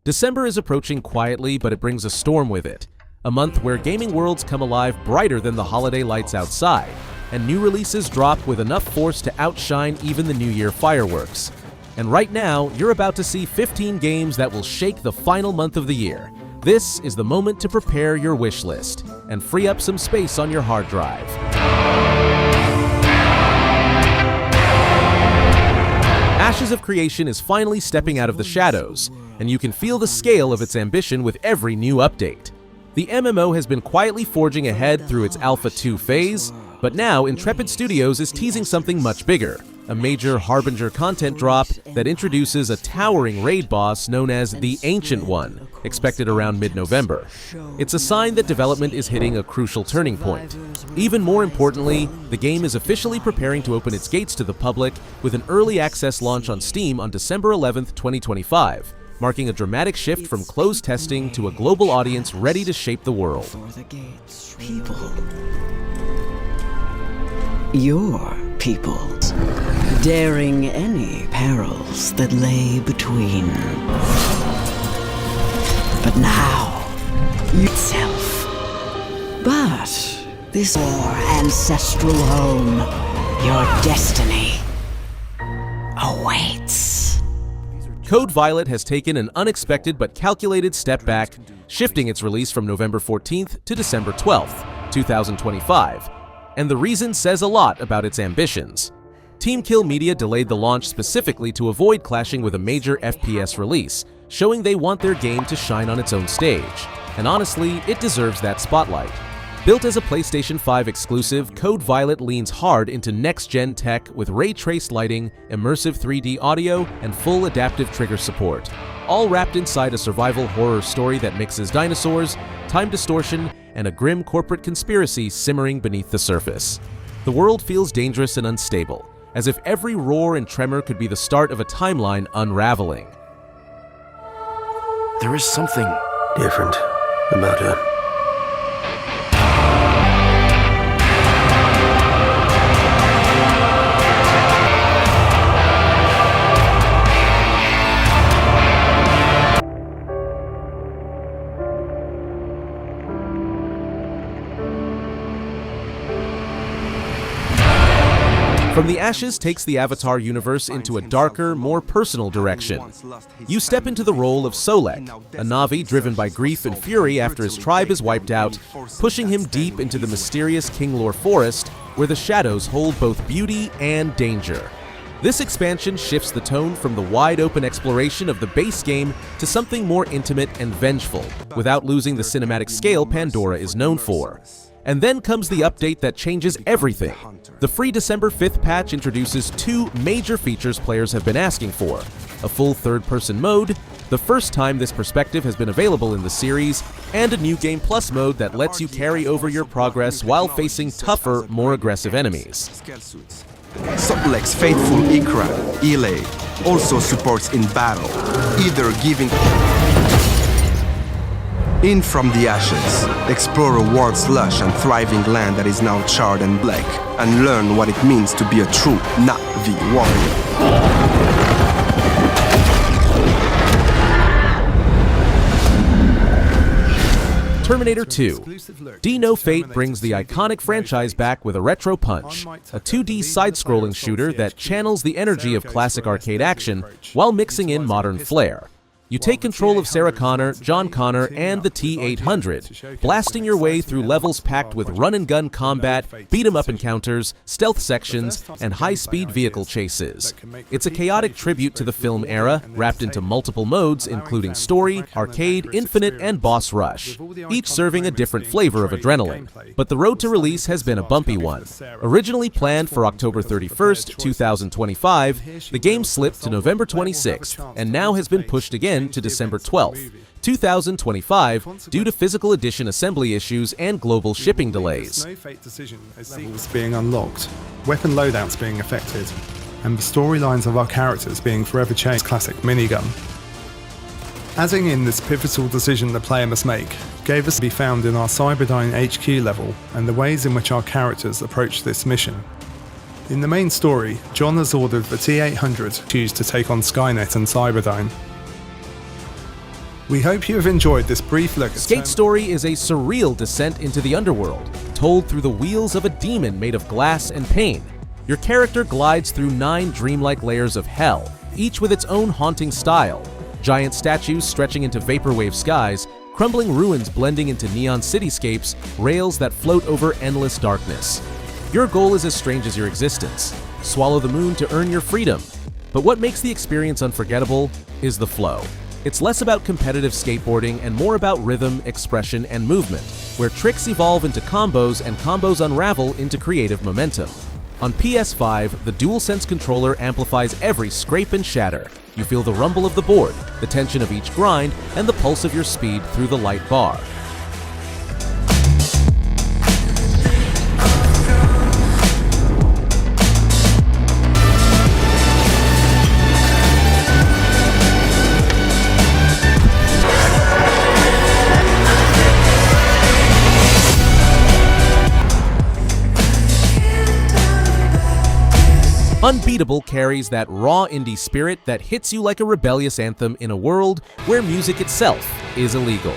December is approaching quietly, but it brings a storm with it. A month where gaming worlds come alive brighter than the holiday lights outside, and new releases drop with enough force to outshine even the New Year fireworks. And right now, you're about to see 15 games that will shake the final month of the year. This is the moment to prepare your wish list and free up some space on your hard drive. Ashes of Creation is finally stepping out of the shadows, and you can feel the scale of its ambition with every new update. The MMO has been quietly forging ahead through its Alpha 2 phase, but now Intrepid Studios is teasing something much bigger, a major Harbinger content drop that introduces a towering raid boss known as the Ancient One, expected around mid-November. It's a sign that development is hitting a crucial turning point. Even more importantly, the game is officially preparing to open its gates to the public with an early access launch on Steam on December 11th, 2025, marking a dramatic shift from closed testing to a global audience ready to shape the world. People. Your people. Daring any perils that lay between. But now, yourself. But this your ancestral home, your destiny, awaits. Code Violet has taken an unexpected but calculated step back, shifting its release from November 14th to December 12th, 2025. And the reason says a lot about its ambitions. Team Kill Media delayed the launch specifically to avoid clashing with a major FPS release, showing they want their game to shine on its own stage. And honestly, it deserves that spotlight. Built as a PlayStation 5 exclusive, Code Violet leans hard into next-gen tech with ray-traced lighting, immersive 3D audio, and full adaptive trigger support, all wrapped inside a survival horror story that mixes dinosaurs, time distortion, and a grim corporate conspiracy simmering beneath the surface. The world feels dangerous and unstable, as if every roar and tremor could be the start of a timeline unraveling. There is something different about her. From the Ashes takes the Avatar universe into a darker, more personal direction. You step into the role of Solek, a Na'vi driven by grief and fury after his tribe is wiped out, pushing him deep into the mysterious Kinglor forest, where the shadows hold both beauty and danger. This expansion shifts the tone from the wide-open exploration of the base game to something more intimate and vengeful, without losing the cinematic scale Pandora is known for. And then comes the update that changes everything. The free December 5th patch introduces two major features players have been asking for: a full third-person mode, the first time this perspective has been available in the series, and a new Game Plus mode that lets you carry over your progress while facing tougher, more aggressive enemies. Sotlek's faithful Ikra, Ile, also supports in battle, either giving in from the ashes, explore a world's lush and thriving land that is now charred and black, and learn what it means to be a true Na'vi warrior. Terminator 2. No Fate brings the iconic franchise back with a retro punch, a 2D side-scrolling shooter that channels the energy of classic arcade action while mixing in modern flair. You take control of Sarah Connor, John Connor, and the T-800, blasting your way through levels packed with run-and-gun combat, beat-em-up encounters, stealth sections, and high-speed vehicle chases. It's a chaotic tribute to the film era, wrapped into multiple modes including story, arcade, infinite, and boss rush, each serving a different flavor of adrenaline. But the road to release has been a bumpy one. Originally planned for October 31st, 2025, the game slipped to November 26th, and now has been pushed again to December 12th, 2025, due to physical edition assembly issues and global shipping delays. No Fate decision as levels being unlocked, weapon loadouts being affected, and the storylines of our characters being forever changed. Classic minigun. Adding in this pivotal decision the player must make gave us to be found in our Cyberdyne HQ level and the ways in which our characters approach this mission. In the main story, John has ordered the T-800 to choose to take on Skynet and Cyberdyne. We hope you have enjoyed this brief look at Skate Story is a surreal descent into the underworld, told through the wheels of a demon made of glass and pain. Your character glides through 9 dreamlike layers of hell, each with its own haunting style. Giant statues stretching into vaporwave skies, crumbling ruins blending into neon cityscapes, rails that float over endless darkness. Your goal is as strange as your existence. Swallow the moon to earn your freedom. But what makes the experience unforgettable is the flow. It's less about competitive skateboarding and more about rhythm, expression, and movement, where tricks evolve into combos and combos unravel into creative momentum. On PS5, the DualSense controller amplifies every scrape and shatter. You feel the rumble of the board, the tension of each grind, and the pulse of your speed through the light bar. Unbeatable carries that raw indie spirit that hits you like a rebellious anthem in a world where music itself is illegal.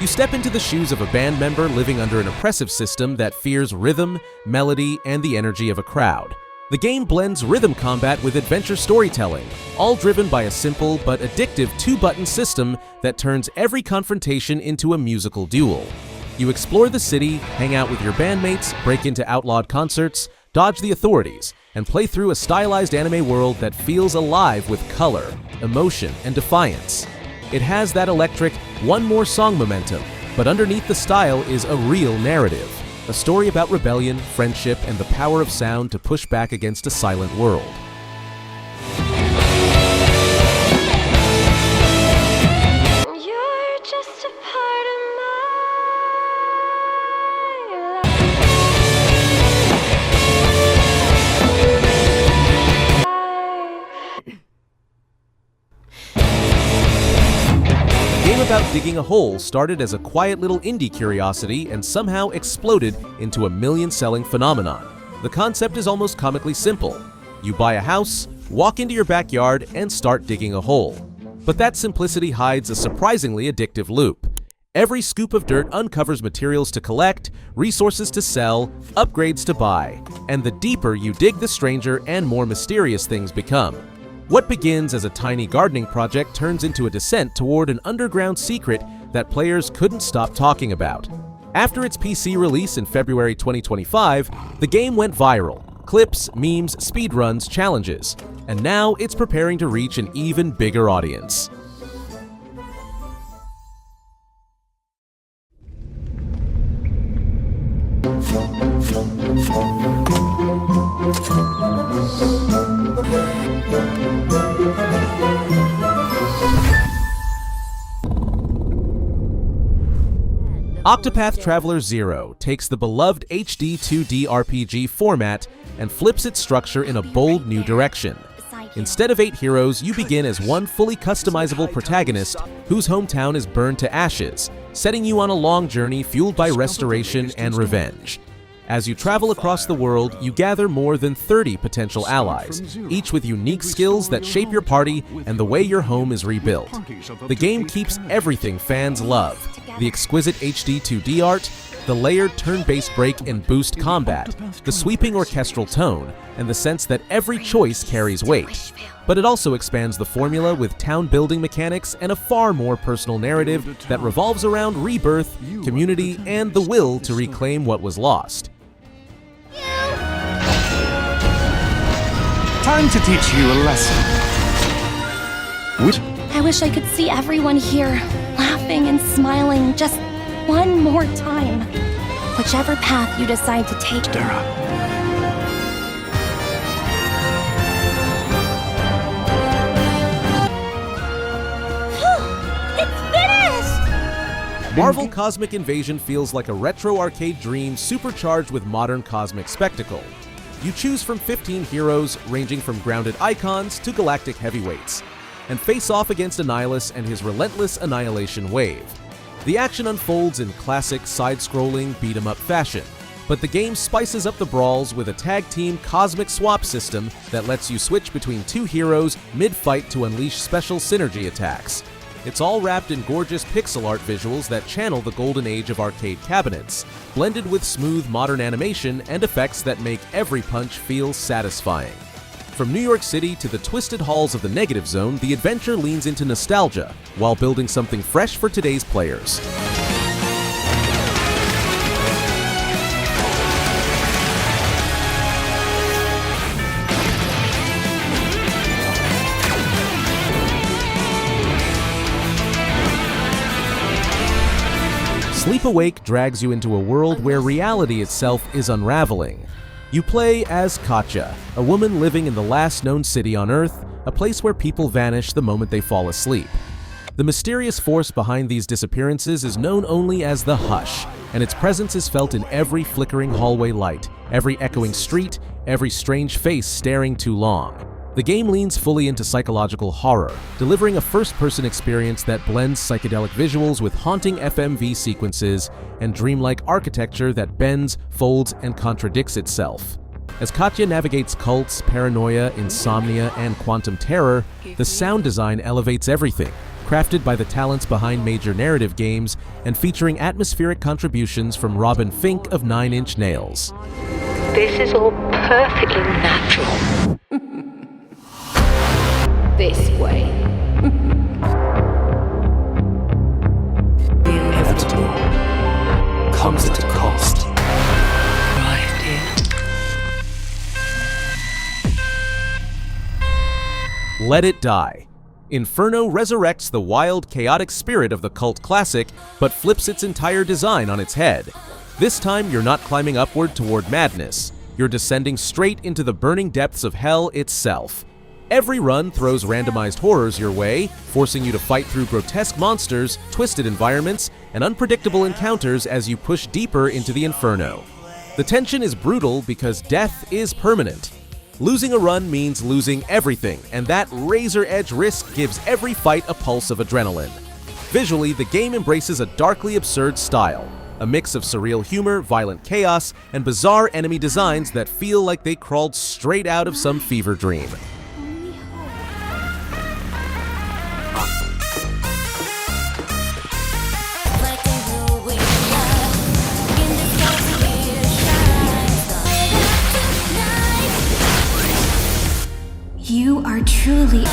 You step into the shoes of a band member living under an oppressive system that fears rhythm, melody, and the energy of a crowd. The game blends rhythm combat with adventure storytelling, all driven by a simple but addictive 2-button system that turns every confrontation into a musical duel. You explore the city, hang out with your bandmates, break into outlawed concerts, dodge the authorities, and play through a stylized anime world that feels alive with color, emotion, and defiance. It has that electric, one more song momentum, but underneath the style is a real narrative, a story about rebellion, friendship, and the power of sound to push back against a silent world. You're just a part of my About Digging a Hole started as a quiet little indie curiosity and somehow exploded into a million-selling phenomenon. The concept is almost comically simple. You buy a house, walk into your backyard, and start digging a hole. But that simplicity hides a surprisingly addictive loop. Every scoop of dirt uncovers materials to collect, resources to sell, upgrades to buy, and the deeper you dig, the stranger and more mysterious things become. What begins as a tiny gardening project turns into a descent toward an underground secret that players couldn't stop talking about. After its PC release in February 2025, the game went viral. Clips, memes, speedruns, challenges. And now it's preparing to reach an even bigger audience. Octopath Traveler 0 takes the beloved HD 2D RPG format and flips its structure in a bold new direction. Instead of 8 heroes, you begin as one fully customizable protagonist whose hometown is burned to ashes, setting you on a long journey fueled by restoration and revenge. As you travel across the world, you gather more than 30 potential allies, each with unique skills that shape your party and the way your home is rebuilt. The game keeps everything fans love: the exquisite HD 2D art, the layered turn-based break and boost combat, the sweeping orchestral tone, and the sense that every choice carries weight. But it also expands the formula with town-building mechanics and a far more personal narrative that revolves around rebirth, community, and the will to reclaim what was lost. Time to teach you a lesson. I wish I could see everyone here, laughing and smiling just one more time. Whichever path you decide to take. It's finished! Marvel Cosmic Invasion feels like a retro arcade dream supercharged with modern cosmic spectacle. You choose from 15 heroes, ranging from grounded icons to galactic heavyweights, and face off against Annihilus and his relentless annihilation wave. The action unfolds in classic side-scrolling beat-em-up fashion, but the game spices up the brawls with a tag-team cosmic swap system that lets you switch between 2 heroes mid-fight to unleash special synergy attacks. It's all wrapped in gorgeous pixel art visuals that channel the golden age of arcade cabinets, blended with smooth modern animation and effects that make every punch feel satisfying. From New York City to the twisted halls of the Negative Zone, the adventure leans into nostalgia while building something fresh for today's players. Sleep Awake drags you into a world where reality itself is unraveling. You play as Katja, a woman living in the last known city on Earth, a place where people vanish the moment they fall asleep. The mysterious force behind these disappearances is known only as the Hush, and its presence is felt in every flickering hallway light, every echoing street, every strange face staring too long. The game leans fully into psychological horror, delivering a first-person experience that blends psychedelic visuals with haunting FMV sequences and dreamlike architecture that bends, folds, and contradicts itself. As Katja navigates cults, paranoia, insomnia, and quantum terror, the sound design elevates everything, crafted by the talents behind major narrative games and featuring atmospheric contributions from Robin Fink of 9 Inch Nails. This is all perfectly natural. This way. The inevitable comes at a cost. Right, dear. Let It Die. Inferno resurrects the wild, chaotic spirit of the cult classic, but flips its entire design on its head. This time, you're not climbing upward toward madness. You're descending straight into the burning depths of hell itself. Every run throws randomized horrors your way, forcing you to fight through grotesque monsters, twisted environments, and unpredictable encounters as you push deeper into the Inferno. The tension is brutal because death is permanent. Losing a run means losing everything, and that razor-edge risk gives every fight a pulse of adrenaline. Visually, the game embraces a darkly absurd style, a mix of surreal humor, violent chaos, and bizarre enemy designs that feel like they crawled straight out of some fever dream. You are truly...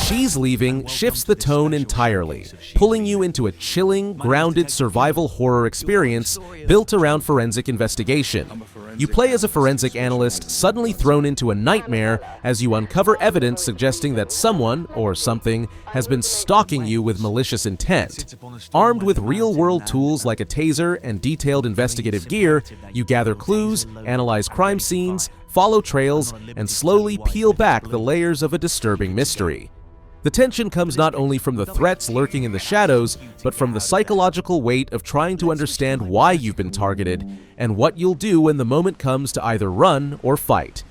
She's Leaving shifts the tone entirely, pulling you into a chilling, grounded survival horror experience built around forensic investigation. You play as a forensic analyst suddenly thrown into a nightmare as you uncover evidence suggesting that someone, or something, has been stalking you with malicious intent. Armed with real-world tools like a taser and detailed investigative gear, you gather clues, analyze crime scenes, follow trails, and slowly peel back the layers of a disturbing mystery. The tension comes not only from the threats lurking in the shadows, but from the psychological weight of trying to understand why you've been targeted, and what you'll do when the moment comes to either run or fight.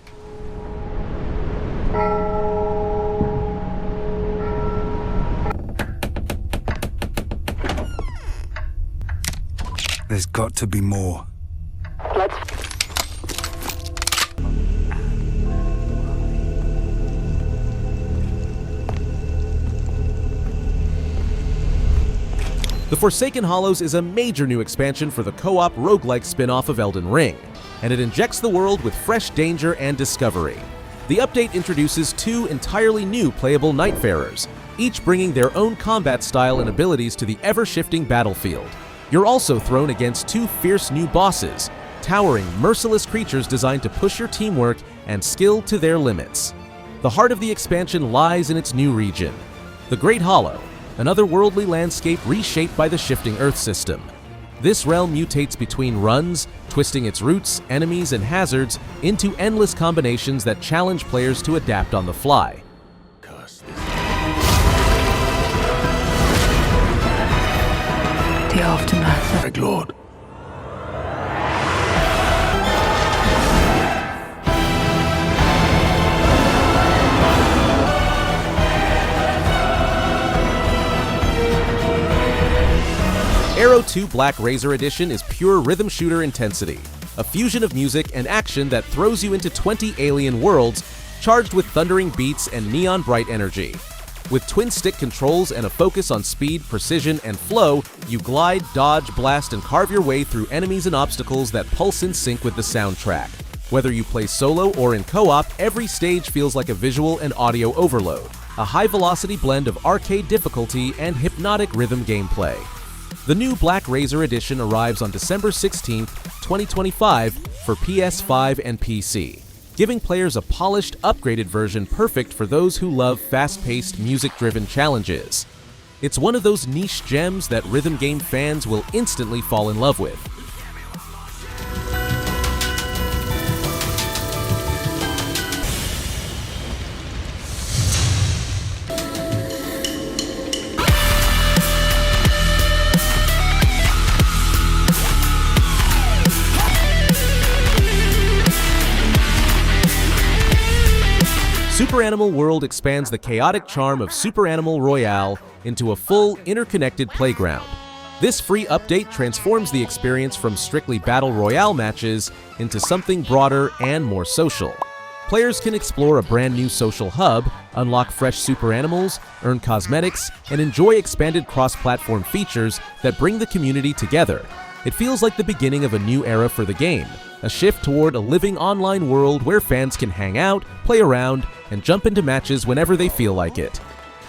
There's got to be more. The Forsaken Hollows is a major new expansion for the co-op roguelike spin-off of Elden Ring, and it injects the world with fresh danger and discovery. The update introduces 2 entirely new playable Nightfarers, each bringing their own combat style and abilities to the ever-shifting battlefield. You're also thrown against 2 fierce new bosses, towering, merciless creatures designed to push your teamwork and skill to their limits. The heart of the expansion lies in its new region, the Great Hollow, an otherworldly landscape reshaped by the shifting Earth system. This realm mutates between runs, twisting its routes, enemies, and hazards into endless combinations that challenge players to adapt on the fly. The aftermath. My lord. Aaero 2 Black Razor Edition is pure rhythm shooter intensity, a fusion of music and action that throws you into 20 alien worlds, charged with thundering beats and neon-bright energy. With twin-stick controls and a focus on speed, precision, and flow, you glide, dodge, blast, and carve your way through enemies and obstacles that pulse in sync with the soundtrack. Whether you play solo or in co-op, every stage feels like a visual and audio overload, a high-velocity blend of arcade difficulty and hypnotic rhythm gameplay. The new Black Razor Edition arrives on December 16, 2025 for PS5 and PC, giving players a polished, upgraded version perfect for those who love fast-paced, music-driven challenges. It's one of those niche gems that rhythm game fans will instantly fall in love with. Super Animal World expands the chaotic charm of Super Animal Royale into a full, interconnected playground. This free update transforms the experience from strictly Battle Royale matches into something broader and more social. Players can explore a brand new social hub, unlock fresh super animals, earn cosmetics, and enjoy expanded cross-platform features that bring the community together. It feels like the beginning of a new era for the game, a shift toward a living online world where fans can hang out, play around, and jump into matches whenever they feel like it.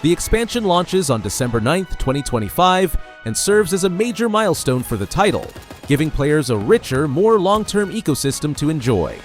The expansion launches on December 9th, 2025, and serves as a major milestone for the title, giving players a richer, more long-term ecosystem to enjoy.